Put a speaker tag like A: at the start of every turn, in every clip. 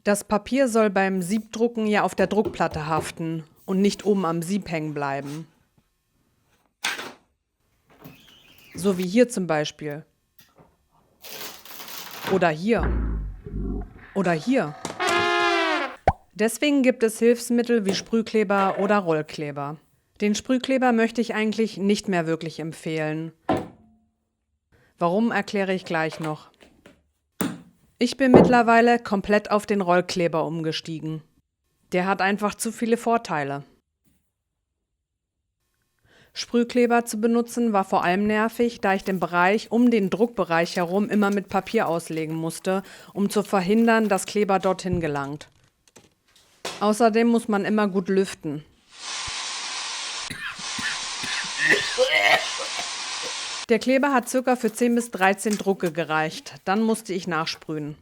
A: Das Papier soll beim Siebdrucken ja auf der Druckplatte haften und nicht oben am Sieb hängen bleiben. So wie hier zum Beispiel. Oder hier. Oder hier. Deswegen gibt es Hilfsmittel wie Sprühkleber oder Rollkleber. Den Sprühkleber möchte ich eigentlich nicht mehr wirklich empfehlen. Warum, erkläre ich gleich noch. Ich bin mittlerweile komplett auf den Rollkleber umgestiegen. Der hat einfach zu viele Vorteile. Sprühkleber zu benutzen war vor allem nervig, da ich den Bereich um den Druckbereich herum immer mit Papier auslegen musste, um zu verhindern, dass Kleber dorthin gelangt. Außerdem muss man immer gut lüften. Der Kleber hat ca. für 10 bis 13 Drucke gereicht, dann musste ich nachsprühen.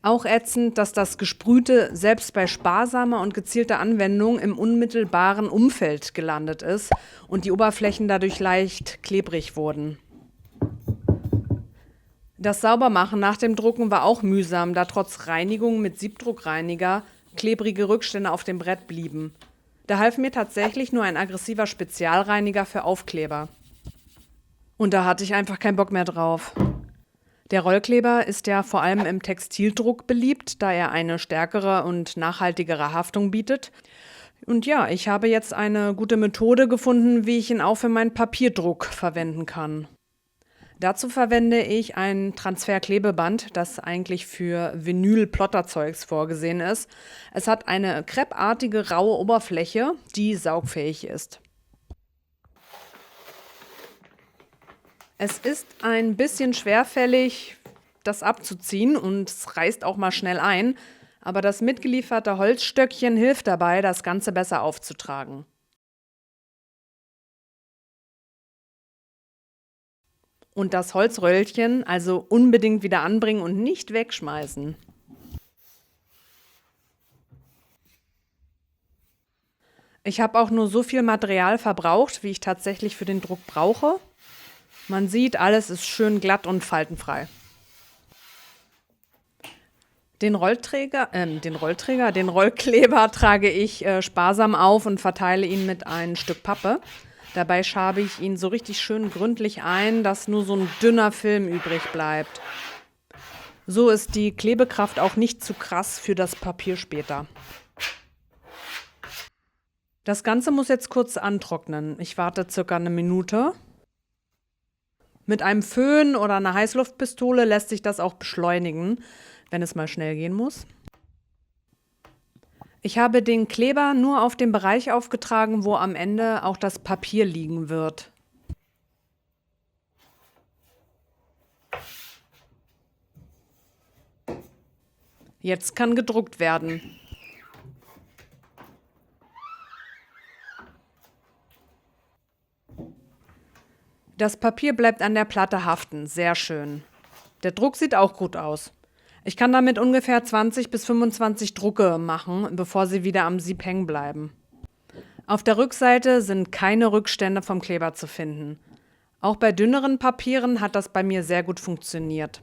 A: Auch ätzend, dass das Gesprühte selbst bei sparsamer und gezielter Anwendung im unmittelbaren Umfeld gelandet ist und die Oberflächen dadurch leicht klebrig wurden. Das Saubermachen nach dem Drucken war auch mühsam, da trotz Reinigung mit Siebdruckreiniger klebrige Rückstände auf dem Brett blieben. Da half mir tatsächlich nur ein aggressiver Spezialreiniger für Aufkleber. Und da hatte ich einfach keinen Bock mehr drauf. Der Rollkleber ist ja vor allem im Textildruck beliebt, da er eine stärkere und nachhaltigere Haftung bietet. Und ja, ich habe jetzt eine gute Methode gefunden, wie ich ihn auch für meinen Papierdruck verwenden kann. Dazu verwende ich ein Transferklebeband, das eigentlich für Vinyl-Plotterzeugs vorgesehen ist. Es hat eine kreppartige, raue Oberfläche, die saugfähig ist. Es ist ein bisschen schwerfällig, das abzuziehen und es reißt auch mal schnell ein, aber das mitgelieferte Holzstöckchen hilft dabei, das Ganze besser aufzutragen. Und das Holzröllchen also unbedingt wieder anbringen und nicht wegschmeißen. Ich habe auch nur so viel Material verbraucht, wie ich tatsächlich für den Druck brauche. Man sieht, alles ist schön glatt und faltenfrei. Den Rollkleber trage ich sparsam auf und verteile ihn mit einem Stück Pappe. Dabei schabe ich ihn so richtig schön gründlich ein, dass nur so ein dünner Film übrig bleibt. So ist die Klebekraft auch nicht zu krass für das Papier später. Das Ganze muss jetzt kurz antrocknen. Ich warte circa eine Minute. Mit einem Föhn oder einer Heißluftpistole lässt sich das auch beschleunigen, wenn es mal schnell gehen muss. Ich habe den Kleber nur auf dem Bereich aufgetragen, wo am Ende auch das Papier liegen wird. Jetzt kann gedruckt werden. Das Papier bleibt an der Platte haften, sehr schön. Der Druck sieht auch gut aus. Ich kann damit ungefähr 20 bis 25 Drucke machen, bevor sie wieder am Sieb hängen bleiben. Auf der Rückseite sind keine Rückstände vom Kleber zu finden. Auch bei dünneren Papieren hat das bei mir sehr gut funktioniert.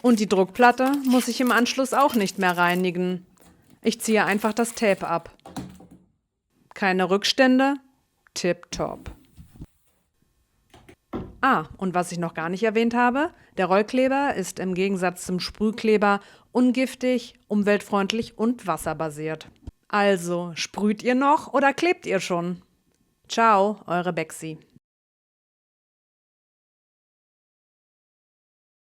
A: Und die Druckplatte muss ich im Anschluss auch nicht mehr reinigen. Ich ziehe einfach das Tape ab. Keine Rückstände, tipptopp. Und was ich noch gar nicht erwähnt habe, der Rollkleber ist im Gegensatz zum Sprühkleber ungiftig, umweltfreundlich und wasserbasiert. Also, sprüht ihr noch oder klebt ihr schon? Ciao, eure Bexi.